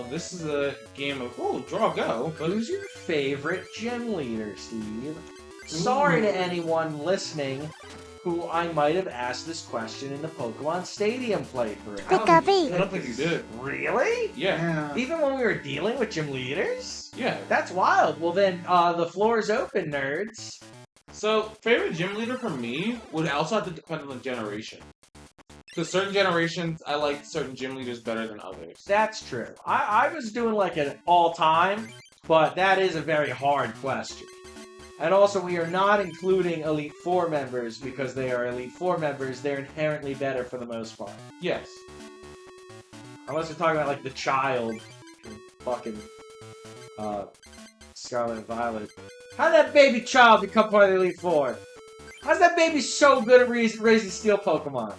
this is a game of, draw, go. But Who's your favorite gym leader, Steve? Sorry to anyone listening who I might have asked this question in the Pokemon Stadium playthrough. I don't think you did. Really? Yeah. Even when we were dealing with gym leaders? Yeah. That's wild. Well then, the floor is open, nerds. So, favorite gym leader for me would also have to depend on the generation. Because certain generations, I like certain gym leaders better than others. That's true. I was doing like an all-time, but that is a very hard question. And also, we are not including Elite Four members because they are Elite Four members. They're inherently better for the most part. Yes. Unless we're talking about like the child from fucking Scarlet and Violet. How did that baby child become part of the Elite Four? How's that baby so good at raising steel Pokemon?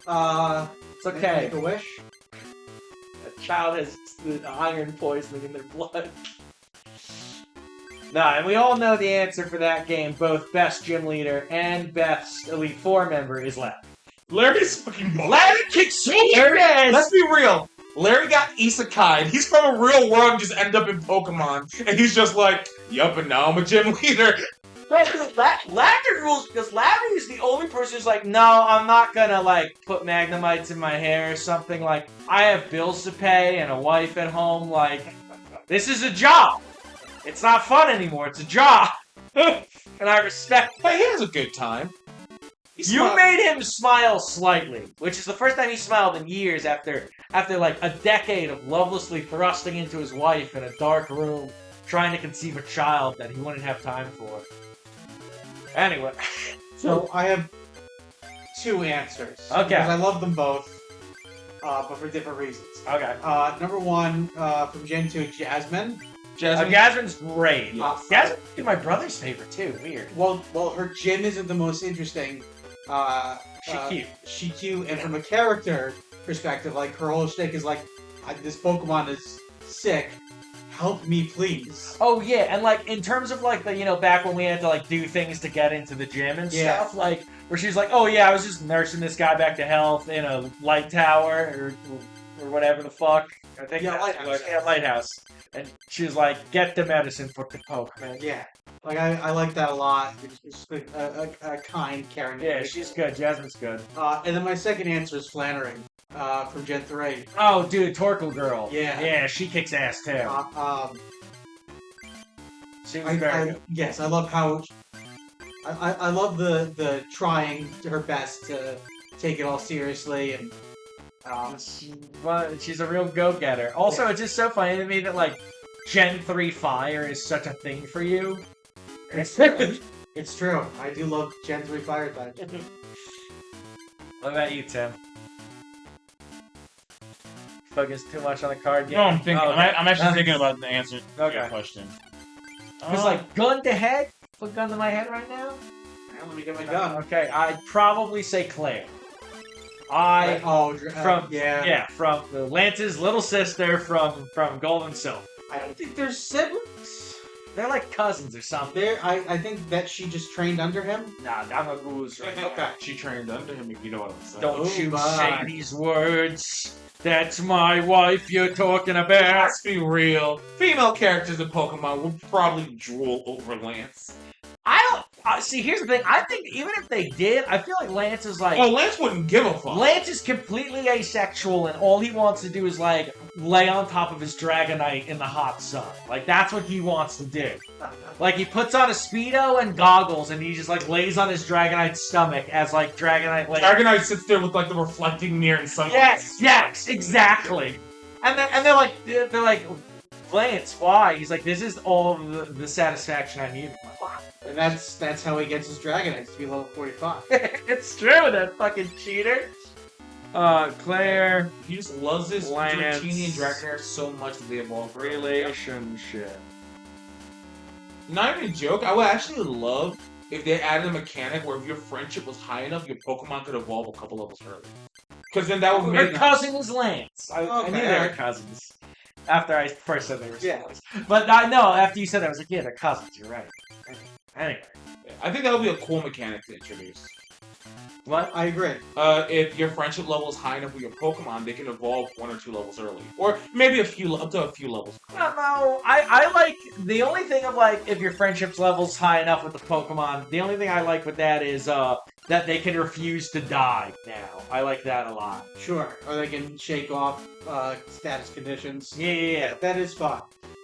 It's okay. Make a wish. A child has the iron poisoning in their blood. Nah, and we all know the answer for that game. Both best gym leader and best Elite Four member is Larry. Larry's fucking Larry kicks Larry, ass! let's be real. Larry got isekai. He's from a real world and just ended up in Pokemon. And he's just like, yup, and now I'm a gym leader. Larry rules because Larry is the only person who's like, no, I'm not gonna like put Magnemites in my hair or something. Like, I have bills to pay and a wife at home. Like, this is a job. It's not fun anymore. It's a job. And I respect. But he has a good time. You made him smile slightly, which is the first time he smiled in years after like a decade of lovelessly thrusting into his wife in a dark room, trying to conceive a child that he wouldn't have time for. Anyway. So I have two answers. Okay. Because I love them both, but for different reasons. Okay. Number one, from Gen 2, Jasmine. Jasmine's great. Yes. Jasmine's my brother's favorite too. Weird. Well, her gym isn't the most interesting. She cute. She cute, and from a character perspective, like her whole shtick is like, this Pokemon is sick. Help me, please. Oh yeah, and like in terms of like the back when we had to like do things to get into the gym and stuff, like where she's like, oh yeah, I was just nursing this guy back to health in a light tower or whatever the fuck. I think Lighthouse. Yeah, lighthouse. And she was like, get the medicine for the poke, man. Yeah. Like, I like that a lot. It's a kind, caring. Yeah, she's good. Jasmine's good. And then my second answer is Flannery from Gen 3. Oh, dude, Torkoal Girl. Yeah. Yeah, she kicks ass, too. She was very good. Yes, I love how... I love the trying her best to take it all seriously and... She's a real go-getter. Also, It's just so funny to me that, like, Gen 3 Fire is such a thing for you. It's true. I do love Gen 3 Fire types. What about you, Tim? Focus too much on the card game? No, I'm thinking. Oh, I'm actually thinking about the answer to Okay. your question. It's like, gun to head? Put gun to my head right now? Let me get my gun. Okay, I'd probably say Claire. From Lance's little sister from Gold and Silver. I don't think they're siblings. They're like cousins or something. I think that she just trained under him. Nah, I'm a goose right now. Okay. She trained under him, if you know what I'm saying. Don't you my. say these words. That's my wife you're talking about. Let's be real. Female characters in Pokemon would probably drool over Lance. I don't... see, here's the thing. I think even if they did, I feel like Lance is like... Oh, Lance wouldn't give a fuck. Lance is completely asexual, and all he wants to do is, like, lay on top of his Dragonite in the hot sun. Like, that's what he wants to do. Like, he puts on a Speedo and goggles, and he just, like, lays on his Dragonite's stomach as, like, Dragonite... Like, Dragonite sits there with, like, the reflecting mirror and sunlight. Yes, exactly. And they're like, Lance, why? He's like, this is all of the satisfaction I need. And that's how he gets his Dragonite to be level 45. It's true, that fucking cheater. Claire. He just loves his Lance. Dratini and Dragonair so much that they evolve. Relationship. Not even a joke, I would actually love if they added a mechanic where if your friendship was high enough, your Pokemon could evolve a couple levels early. Because then that would Her make... cousin is Lance. I knew they were alright. cousins. After I first said they were siblings. Yeah. But no, after you said that, I was like, yeah, they're cousins, you're right. Anyway. I think that would be a cool mechanic to introduce. What? I agree. If your friendship level is high enough with your Pokemon, they can evolve 1 or 2 levels early, or maybe up to a few levels. I don't know. I like the only thing of like if your friendship's level's high enough with the Pokemon. The only thing I like with that is that they can refuse to die. Now I like that a lot. Sure. Or they can shake off status conditions. Yeah. That is fun.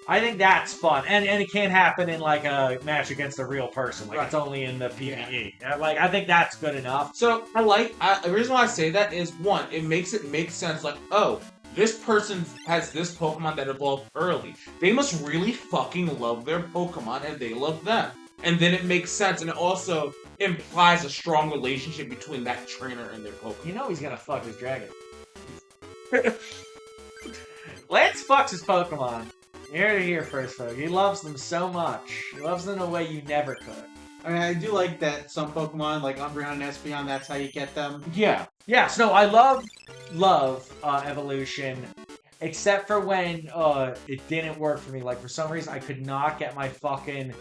I think that's fun, and it can't happen in like a match against a real person. Like it's only in the PvE. Like I think that's good enough. So the reason why I say that is, one, it makes it make sense. Like, oh, this person has this Pokemon that evolved early. They must really fucking love their Pokemon, and they love them. And then it makes sense, and it also implies a strong relationship between that trainer and their Pokemon. You know he's gonna fuck his dragon. Lance fucks his Pokemon. You heard it here first, folks. He loves them so much. He loves them in a way you never could. I mean, I do like that some Pokemon, like Umbreon and Espeon, that's how you get them. Yeah. Yes, no, I love evolution, except for when it didn't work for me. Like, for some reason, I could not get my fucking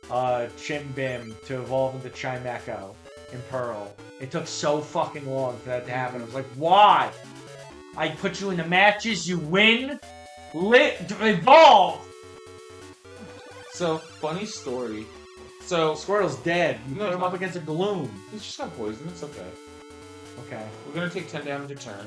Chimbim to evolve into Chimecho in Pearl. It took so fucking long for that to happen. I was like, why? I put you in the matches, you win, evolve! So, funny story. So, Squirtle's dead. You No, put it's him up not. against a Gloom. he's just got poison. It's okay. Okay. We're gonna take 10 damage a turn.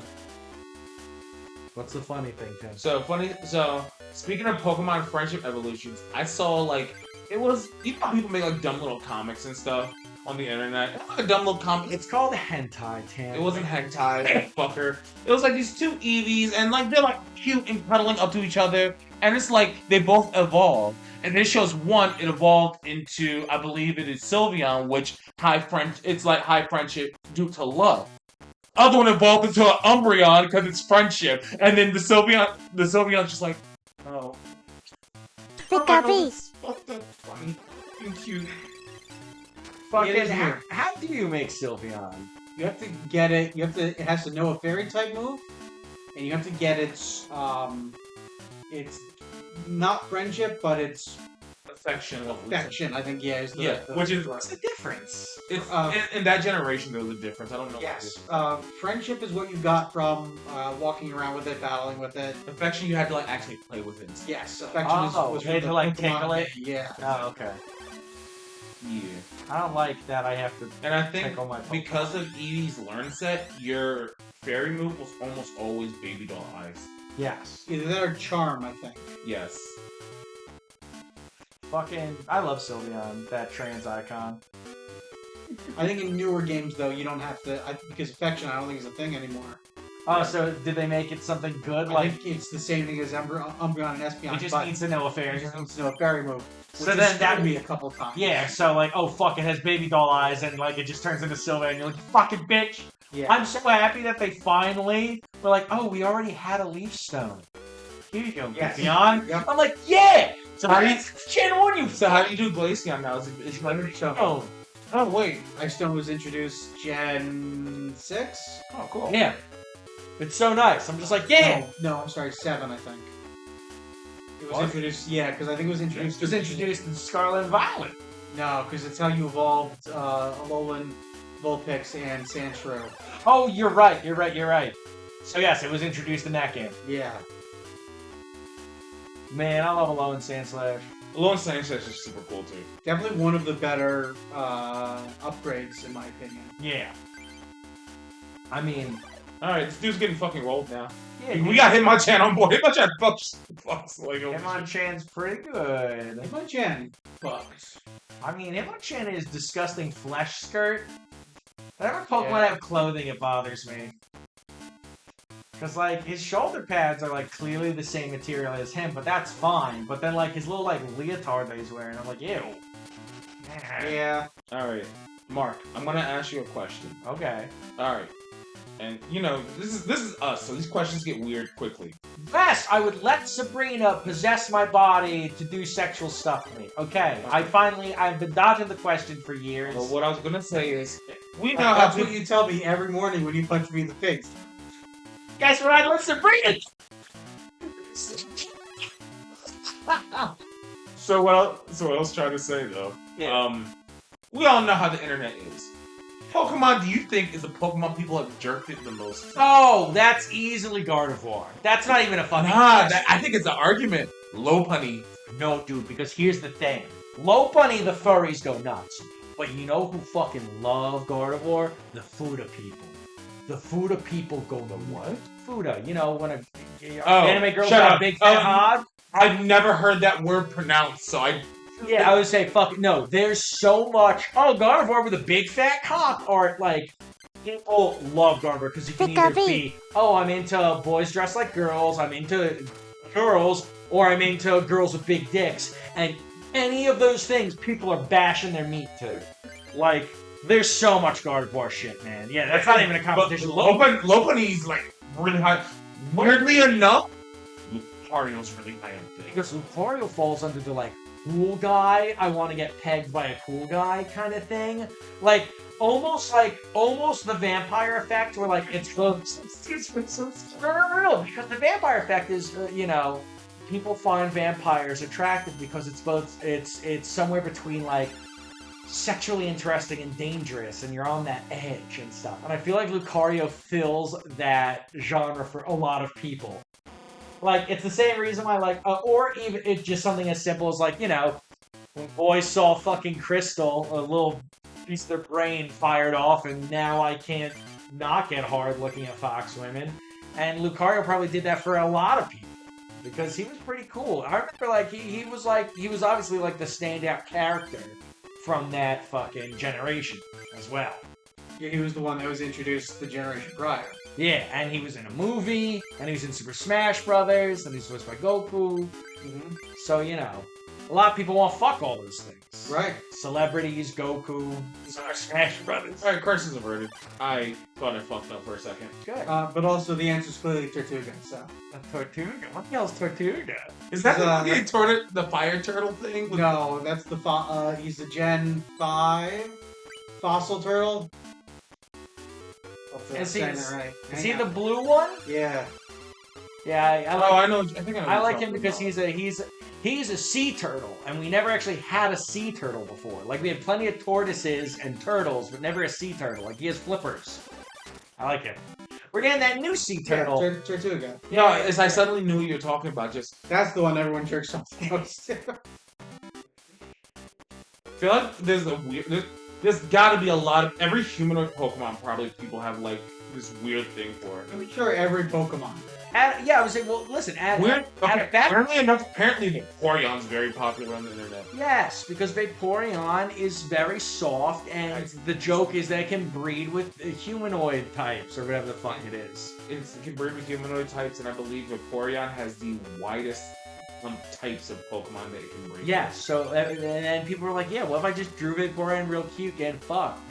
What's the funny thing, Tim? So, speaking of Pokemon friendship evolutions, I saw, like, it was, you know how people make, like, dumb little comics and stuff on the internet? It was like a dumb little comic. It's called hentai, Tim. It wasn't hentai, fucker. It was like these two Eevees, and like they're like cute and cuddling up to each other, and it's like they both evolved. And this shows one, it evolved into, I believe it is Sylveon, which it's like high friendship due to love. Other one evolved into an Umbreon because it's friendship, and then the Sylveon's just like, oh. Pika-pee. That's funny and cute. Fucking, It is weird. how do you make Sylveon? You have to get it. It has to know a fairy type move, and you have to get its. It's not friendship, but it's Affection. affection. I think is the, Yeah, the which is What's the difference? it's Uh, in that generation there was a difference. I don't know. yes. What Friendship is what you got from walking around with it, battling with it. it is. Affection you had to like actually play with it. Yes, affection was you had from to, the like, Pokemon tickle it? day, Yeah. Oh, okay. Yeah. I don't like that I have to And I think tickle my Pokemon. because of Eevee's learn set, your fairy move was almost always baby doll eyes. Yes. Either that or charm, I think. Yes. Fucking, I love Sylveon, that trans icon. I think in newer games though, you don't have to because affection. I don't think is a thing anymore. Oh, so did they make it something good? I Like, think it's the same thing as Umbreon and Espeon. it just but needs to know a it fairy. just needs to know a fairy move. So Which then has that- scared me a couple times. Yeah, so like, oh fuck, it has baby doll eyes, and like, it just turns into Sylveon, and you're like, you fucking bitch! Yeah. I'm so happy that they finally were like, oh, we already had a leaf stone. Here you go, Yes. Beyond. Yep. I'm like, yeah! So how do you Gen 1, you so how do you do Glaceon now? Is it like Oh, oh wait. Ice Stone was introduced Gen 6? Oh cool. yeah. It's so nice. I'm just like, yeah! No, I'm sorry, 7, I think. It was What? introduced, yeah, because I think it was introduced. It was introduced in Scarlet and Violet. No, because it's how you evolved Alolan, Vulpix, and Sandshrew. Oh, you're right. So yes, it was introduced in that game. Yeah. Man, I love Alolan Sandslash. Lone Sanchez is just super cool too. Definitely one of the better upgrades, in my opinion. Yeah. I mean, Alright, this dude's getting fucking rolled now. yeah, We got Hitmonchan on board. Hitmonchan fucks like Hitmonchan's pretty good. Hitmonchan fucks. I mean, Hitmonchan is disgusting flesh skirt. Whenever Pokemon Yeah. have clothing, it bothers me. Because, like, his shoulder pads are, like, clearly the same material as him, but that's fine. But then, like, his little, like, leotard that he's wearing, I'm like, ew. Yeah. Alright. Mark, I'm gonna ask you a question. Okay. Alright. And you know, this is us, so these questions get weird quickly. Yes, I would let Sabrina possess my body to do sexual stuff to me. Okay, I've been dodging the question for years. But what I was gonna say is, we know how That's to. what you tell me every morning when you punch me in the face. Guess what? I'd let Sabrina. So what I was trying to say though, Yeah. we all know how the internet is. Pokemon do you think is the Pokemon people have jerked it the most? Oh, that's easily Gardevoir. That's not even a fucking Nah, question. I think it's an argument. Lopunny. No, dude, because here's the thing. Lopunny, the furries go nuts. But you know who fucking love Gardevoir? The Fuda people. The Fuda people go the what? Fuda. You know, when a anime girl's shut got a up. big fat hog. I've never heard that word pronounced, so I... Yeah, I would say fuck no. There's so much. Oh, Gardevoir with a big fat cock, or like people love Gardevoir because you can either be, oh, I'm into boys dressed like girls, I'm into girls, or I'm into girls with big dicks, and any of those things, people are bashing their meat to. Like, there's so much Gardevoir shit, man. Yeah, that's not even a competition. Lopunny's like really high. Weirdly enough, Lucario's really high up there. Because Lucario falls under the like cool guy, I want to get pegged by a cool guy kind of thing. Like almost the vampire effect, where like it's both. No, because the vampire effect is people find vampires attractive because it's both it's somewhere between like sexually interesting and dangerous, and you're on that edge and stuff. And I feel like Lucario fills that genre for a lot of people. Like, it's the same reason why, like, or even it's just something as simple as, like, when boys saw fucking Crystal, a little piece of their brain fired off, and now I can't not get hard looking at fox women. And Lucario probably did that for a lot of people, because he was pretty cool. I remember, like, he was obviously, like, the standout character from that fucking generation as well. Yeah, he was the one that was introduced the generation prior. Yeah, and he was in a movie, and he was in Super Smash Brothers, and he's voiced by Goku. Mm-hmm. So, a lot of people want to fuck all those things. Right. Celebrities, Goku, Smash Brothers. Alright, questions averted. I thought I fucked up for a second. Good. But also the answer's clearly Tortuga, so. A Tortuga? What the hell's Tortuga? Is that It's, the fire turtle thing? No, that's the he's a Gen 5 fossil turtle. Is he, saying that right. is he the blue one? Yeah. Yeah, I know. I think I know. I like him because he's a sea turtle, and we never actually had a sea turtle before. Like, we had plenty of tortoises and turtles, but never a sea turtle. Like, he has flippers. I like him. We're getting that new sea turtle. Yeah, Tortuga. No, I suddenly knew what you were talking about. That's the one everyone jerks off the most. I feel like there's got to be a lot of every humanoid Pokemon. Probably people have like this weird thing for it. I'm sure every Pokemon. Yeah, I would say, well, listen, Weirdly enough, apparently Vaporeon's very popular on the internet. Yes, because Vaporeon is very soft, and the joke is that it can breed with humanoid types, or whatever the fuck it is. It can breed with humanoid types, and I believe Vaporeon has the widest types of Pokemon that it can breed. Yeah, so, and people were like, yeah, what if I just drew Vaporeon real cute, getting fucked?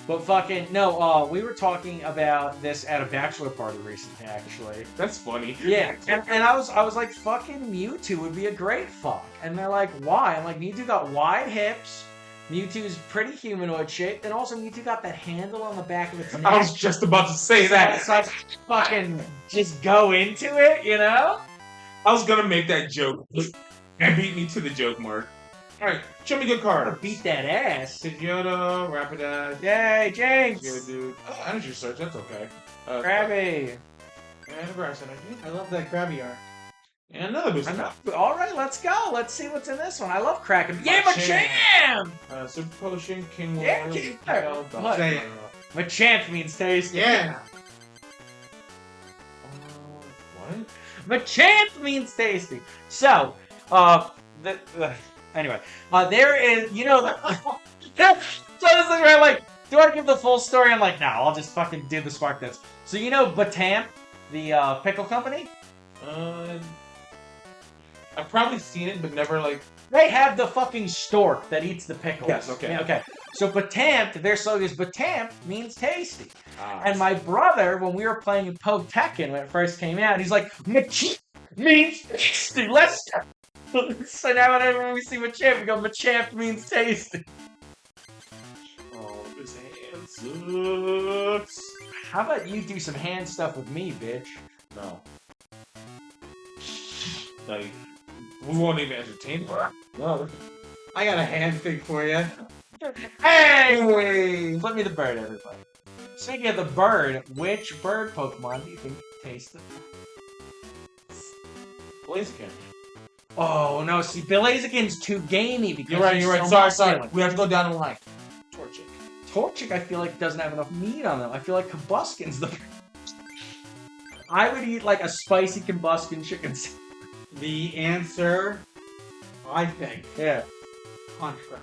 But fucking, no, we were talking about this at a bachelor party recently, actually. That's funny. Yeah, and I was like, fucking Mewtwo would be a great fuck. And they're like, why? I'm like, Mewtwo got wide hips, Mewtwo's pretty humanoid shaped, and also Mewtwo got that handle on the back of its neck. I was just about to say that. So I fucking just go into it, you know? I was gonna make that joke. And beat me to the joke mark. Alright, show me good cards. Beat that ass. Pidgeotto, Rapidash. Yay, Jinx! Geodude. Oh, energy search, that's okay. Krabby. And grass energy. I love that Krabby art. And another boost. Alright, let's go. Let's see what's in this one. I love Kraken. Yeah, Machamp! Super Potion, King Yeah, Water, King Bell, Water. Say it. Machamp means tasty. Yeah. What? Machamp means tasty. So, anyway, there is, so this thing where I'm like, do I give the full story? I'm like, no, I'll just fucking do the spark this. So Batamp, the pickle company? I've probably seen it, but never like. They have the fucking stork that eats the pickles. Yes, okay. Yeah, okay. So Batamp, their slogan is Batamp means tasty. Ah. And my brother, when we were playing in Tekken when it first came out, he's like, Machamp means tasty. Let's go. So now whenever we see Machamp, we go, Machamp means tasty. Oh, this hand sucks. How about you do some hand stuff with me, bitch? No. Like, we won't even entertain it. No. I got a hand thing for you. Hey! Flip me the bird, everybody. Speaking of the bird, which bird Pokemon do you think tastes the Blaziken. Oh no, see, Blaziken's too gamey because You're right. he's You're right. so Sorry. muscular. We have to go down the line. Torchic. Torchic, I feel like doesn't have enough meat on them. I feel like Combusken's the. I would eat like a spicy Combusken chicken. The answer, I think, Yeah. Contra.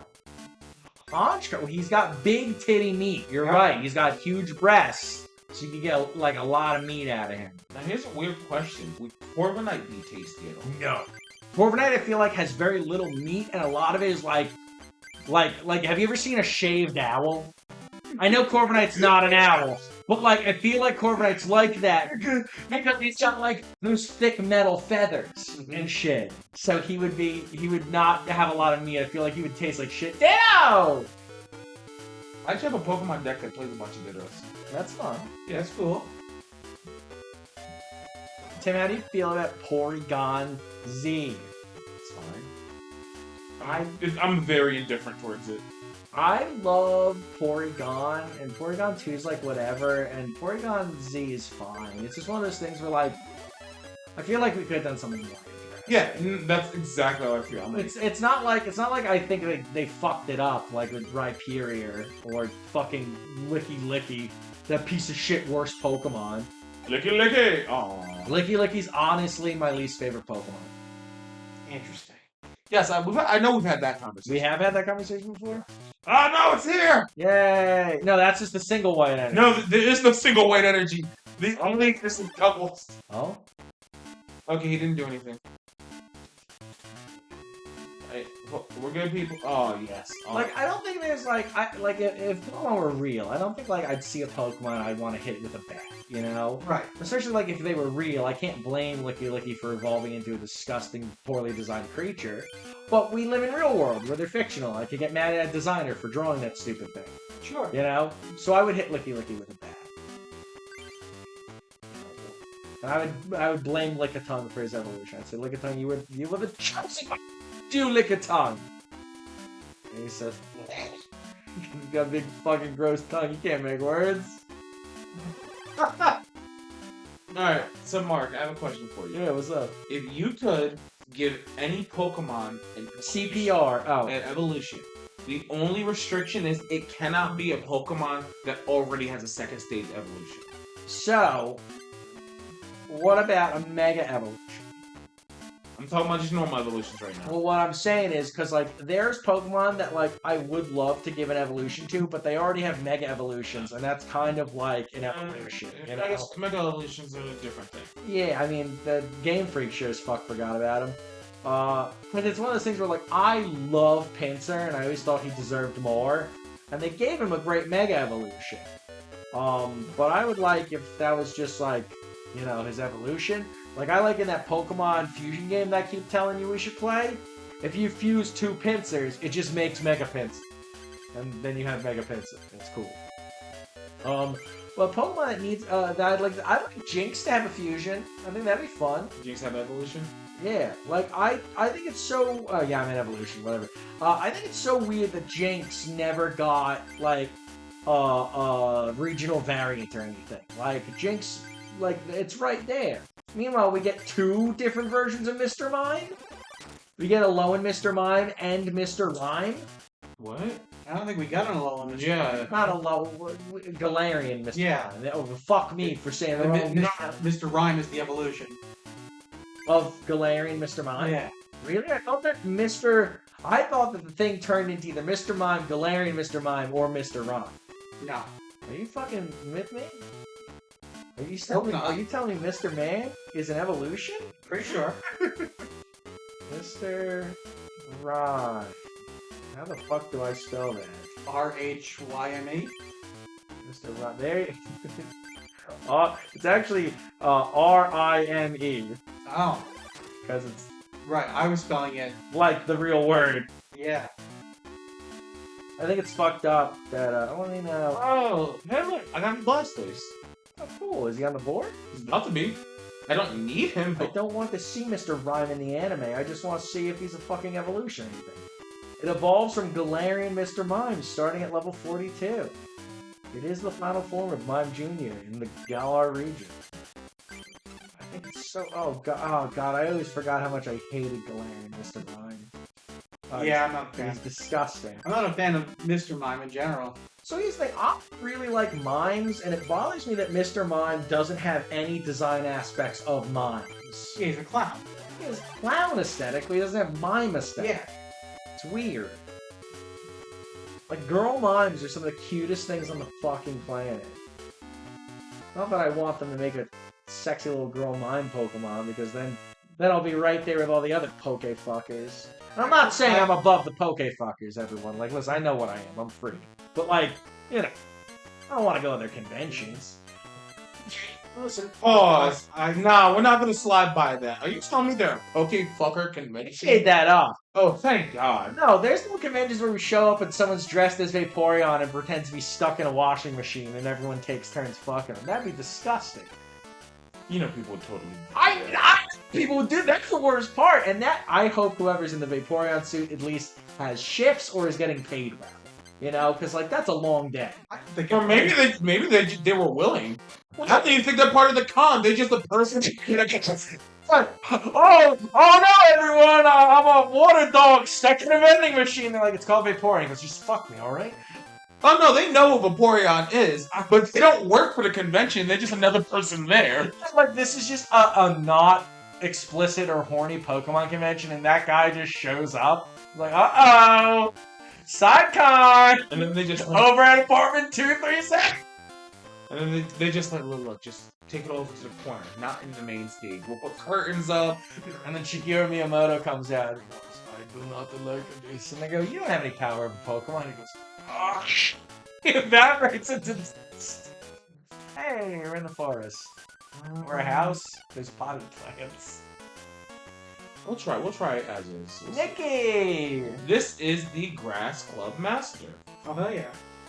Honchkrow, he's got big titty meat. You're Yeah. right. He's got huge breasts, so you can get like a lot of meat out of him. Now here's a weird question: would Corviknight be tasty at all? No. Corviknight, I feel like, has very little meat, and a lot of it is like, have you ever seen a shaved owl? I know Corviknight's not an owl, but like, I feel like Corviknight's like that because he's got like those thick metal feathers and shit. So he would not have a lot of meat. I feel like he would taste like shit. Ditto! I actually have a Pokemon deck that plays a bunch of Dittos. That's fun. Yeah, that's cool. Tim, how do you feel about Porygon Z? It's fine. I'm very indifferent towards it. I love Porygon, and Porygon 2 is like whatever, and Porygon Z is fine. It's just one of those things where like, I feel like we could have done something more. Yeah, that's exactly how I feel. I'm like, It's not like I think they fucked it up like with Rhyperior or fucking Licky, that piece of shit worst Pokemon. Licky. Aww. Licky's honestly my least favorite Pokemon. Interesting. Yes, I know we've had that conversation. We have had that conversation before? Oh no, it's here! Yay! No, that's just the single white energy. No, there is no single white energy. The only this is doubles. Oh? Okay, he didn't do anything. We're good people. Oh yes. Oh. Like, I don't think there's like, if Pokemon were real, I don't think like I'd see a Pokemon I'd want to hit with a bat, you know? Right. Especially like if they were real, I can't blame Licky for evolving into a disgusting, poorly designed creature. But we live in real world where they're fictional. I could get mad at a designer for drawing that stupid thing. Sure. You know? So I would hit Licky with a bat. And I would blame Lickitung for his evolution. I'd say, Lickitung, you live a Chelsea. Do Lickitung. And he says, he's got a big fucking gross tongue. You can't make words. Alright, so Mark, I have a question for you. Yeah, what's up? If you could give any Pokemon an CPR. Oh. an evolution, the only restriction is it cannot be a Pokemon that already has a second stage evolution. So, what about a Mega Evolution? I'm talking about just normal evolutions right now. Well, what I'm saying is, because, like, there's Pokemon that, like, I would love to give an evolution to, but they already have Mega Evolutions, and that's kind of like an evolution, you know? I guess Mega Evolutions are a different thing. Yeah, I mean, the Game Freak sure as fuck forgot about him. But it's one of those things where, like, I love Pinsir, and I always thought he deserved more, and they gave him a great Mega Evolution. But I would like if that was just, like, you know, his evolution. Like, I like in that Pokemon fusion game that I keep telling you we should play, if you fuse two Pinsirs, it just makes Mega Pinsir. And then you have Mega Pinsir. It's cool. Well, Pokemon that needs, I'd like Jinx to have a fusion. I think that'd be fun. Jinx have evolution? Yeah, like, I think it's so, yeah, I mean evolution, whatever. I think it's so weird that Jinx never got, like, regional variant or anything. Like, Jinx, like, it's right there. Meanwhile, we get two different versions of Mr. Mime. We get a Alolan Mr. Mime and Mr. Rhyme. What? I don't think we got an Alolan Mr. Yeah. Not a Galarian Mr. Yeah. Mime. Oh, fuck me for saying the wrong name. Mr. Rhyme is the evolution. Of Galarian Mr. Mime? Yeah. Really? I thought that I thought that the thing turned into either Mr. Mime, Galarian Mr. Mime, or Mr. Rhyme. No. Are you fucking with me? Are you telling me Mr. Man is an evolution? Pretty sure. Mr. Rhyme. How the fuck do I spell that? R-H-Y-M-E? Mr. Rhyme. There you... it's actually R-I-M-E. Oh. Because it's Right, I was spelling it. like the real word. Yeah. I think it's fucked up that, I mean, Oh, hey look, I got Blastoise. oh cool, is he on the board? He's about to be. I don't need him, I but don't want to see Mr. Rhyme in the anime, I just want to see if he's a fucking evolution or anything. It evolves from Galarian Mr. Mime, starting at level 42. It is the final form of Mime Jr. in the Galar region. I think it's so... Oh god, I always forgot how much I hated Galarian Mr. Mime. Yeah, I'm not a fan. He's disgusting. I'm not a fan of Mr. Mime in general. So here's the thing, I really like mimes, and it bothers me that Mr. Mime doesn't have any design aspects of mimes. Yeah, he's a clown. He has clown aesthetic, but he doesn't have mime aesthetic. Yeah. It's weird. Like, girl mimes are some of the cutest things on the fucking planet. Not that I want them to make a sexy little girl mime Pokemon, because then I'll be right there with all the other Poke fuckers. And I'm not saying I'm above the Poke fuckers, everyone. Like, listen, I know what I am. I'm free. But, like, you know, I don't want to go to their conventions. Listen, Pause. Nah, we're not gonna slide by that. Are you telling me they're a Poke Fucker convention? Shade that off. Oh, thank God. No, there's no conventions where we show up and someone's dressed as Vaporeon and pretends to be stuck in a washing machine and everyone takes turns fucking them. That'd be disgusting. You know people would totally. People would do that's the worst part, and that I hope whoever's in the Vaporeon suit at least has shifts or is getting paid well. You know, because like that's a long day. Or maybe they were willing. How do you think they're part of the con? They're just a person. Oh no, everyone! I'm a water dog stuck in a vending machine. They're like, it's called Vaporeon. He goes, just fuck me, all right? Oh no, they know what Vaporeon is, but they don't work for the convention. They're just another person there. Like this is just a not explicit or horny Pokemon convention, and that guy just shows up. Like, uh-oh! Sidecon! And then they just Over at apartment 237! And then they just like, look, just take it over to the corner, not in the main stage. We'll put curtains up. And then Shigeru Miyamoto comes out and goes, I do not like this. And they go, you don't have any power over Pokemon. And he goes, oh, he evaporates into dust. Hey, we're in the forest. We're a house. There's potted plants. We'll try it as is. Nikki! This is the Grass Club Master. Oh, hell yeah.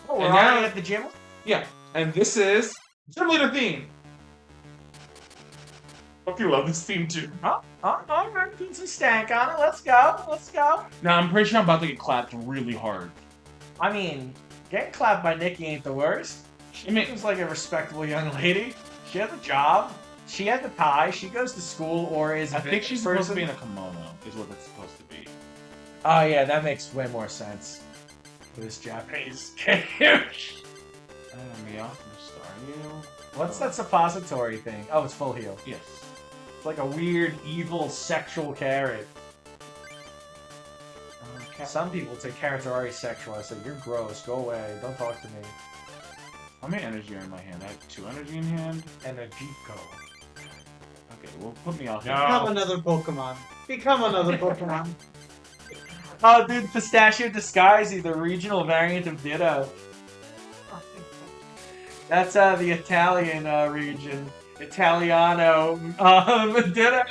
Oh, we're And now- already at the gym? Yeah, and this is Gym Leader theme. Hope you love this theme too. Alright, put some stank on it. Let's go. Now I'm pretty sure I'm about to get clapped really hard. I mean, getting clapped by Nikki ain't the worst. She seems like a respectable young lady. She has a job. She had the tie. She goes to school or is I think she's supposed to be in in a kimono, is what it's supposed to be. Oh yeah, that makes way more sense. For this Japanese game. Me off from Star You. What's that suppository thing? Oh, it's full heal. Yes. It's like a weird, evil, sexual carrot. Some people say carrots are already sexual. I say, you're gross. Go away. Don't talk to me. How many energy are in my hand? I have 2 energy in hand. And a Jico. Okay, well, put me off. Become another Pokemon. Become another Pokemon. Oh, dude, Pistachio Disguisey, the regional variant of Ditto. That's the Italian region. Italiano Ditto.